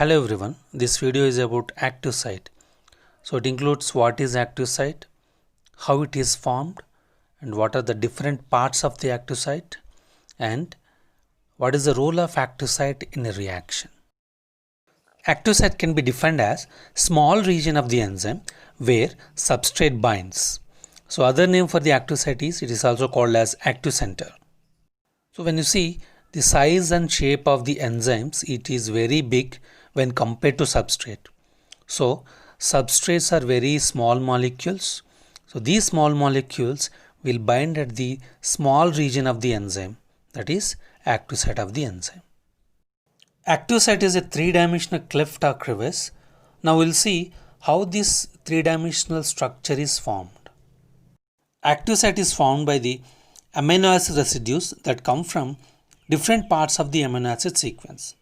Hello everyone, this video is about active site. So it includes what is active site, how it is formed, and what are the different parts of the active site, and what is the role of active site in a reaction. Active site can be defined as small region of the enzyme where substrate binds. So other name for the active site is, it is also called as active center. So when you see the size and shape of the enzymes, it is very big when compared to substrate. So substrates are very small molecules. So these small molecules will bind at the small region of the enzyme, that is active site of the enzyme. Active site is a three-dimensional cleft or crevice. Now we'll see how this three-dimensional structure is formed. Active site is formed by the amino acid residues that come from different parts of the amino acid sequence.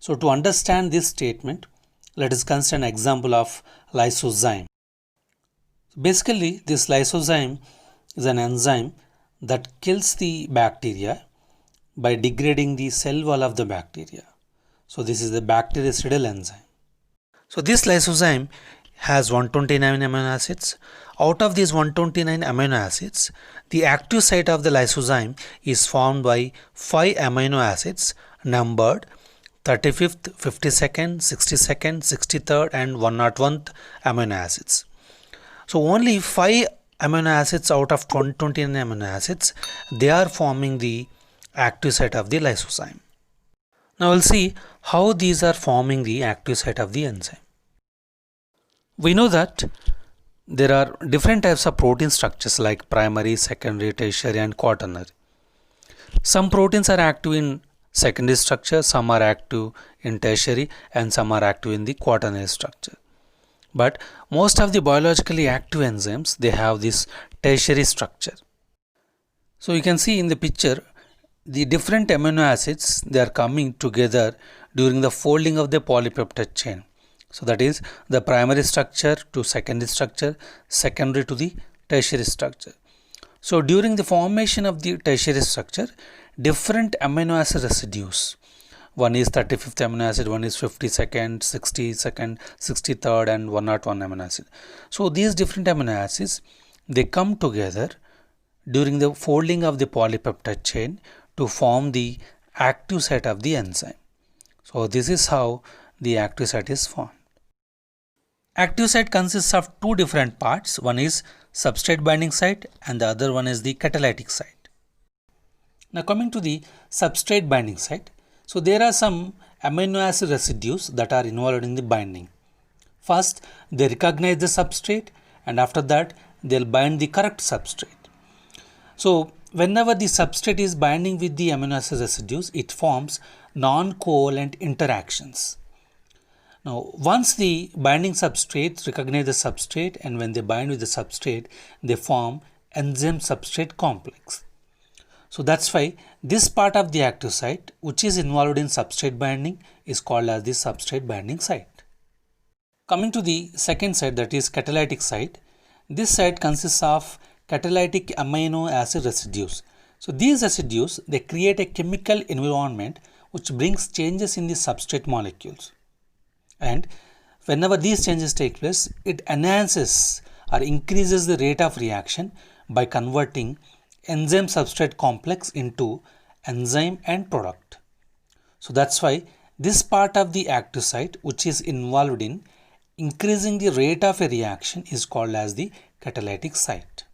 So to understand this statement, let us consider an example of lysozyme. Basically, this lysozyme is an enzyme that kills the bacteria by degrading the cell wall of the bacteria. So this is the bactericidal enzyme. So this lysozyme has 129 amino acids. Out of these 129 amino acids, the active site of the lysozyme is formed by 5 amino acids numbered 35th, 52nd, 62nd, 63rd and 101th amino acids. So only 5 amino acids out of 129 amino acids, they are forming the active site of the lysozyme. Now we'll see how these are forming the active site of the enzyme. We know that there are different types of protein structures like primary, secondary, tertiary and quaternary. Some proteins are active in secondary structure, some are active in tertiary and some are active in the quaternary structure. But most of the biologically active enzymes, they have this tertiary structure. So you can see in the picture, the different amino acids, they are coming together during the folding of the polypeptide chain. So that is the primary structure to secondary structure, secondary to the tertiary structure. So during the formation of the tertiary structure, different amino acid residues, one is 35th amino acid, one is 52nd, 62nd, 63rd and 101 amino acid. So these different amino acids, they come together during the folding of the polypeptide chain to form the active site of the enzyme. So this is how the active site is formed. Active site consists of two different parts. One is substrate binding site and the other one is the catalytic site. Now coming to the substrate binding site. So there are some amino acid residues that are involved in the binding. First, they recognize the substrate and after that they'll bind the correct substrate. So whenever the substrate is binding with the amino acid residues, it forms non-covalent interactions. Now, once the binding substrates recognize the substrate and when they bind with the substrate, they form enzyme-substrate complex. So that's why this part of the active site, which is involved in substrate binding, is called as the substrate binding site. Coming to the second site, that is catalytic site. This site consists of catalytic amino acid residues. So these residues, they create a chemical environment which brings changes in the substrate molecules. And whenever these changes take place, it enhances or increases the rate of reaction by converting enzyme substrate complex into enzyme and product. So that's why this part of the active site, which is involved in increasing the rate of a reaction, is called as the catalytic site.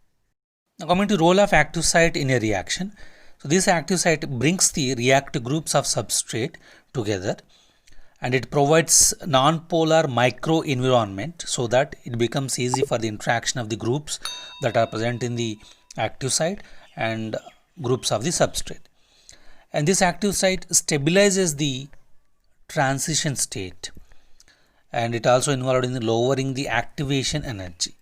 Now coming to role of active site in a reaction. So this active site brings the reactive groups of substrate together and it provides non-polar microenvironment so that it becomes easy for the interaction of the groups that are present in the active site and groups of the substrate. And this active site stabilizes the transition state and it also involved in lowering the activation energy.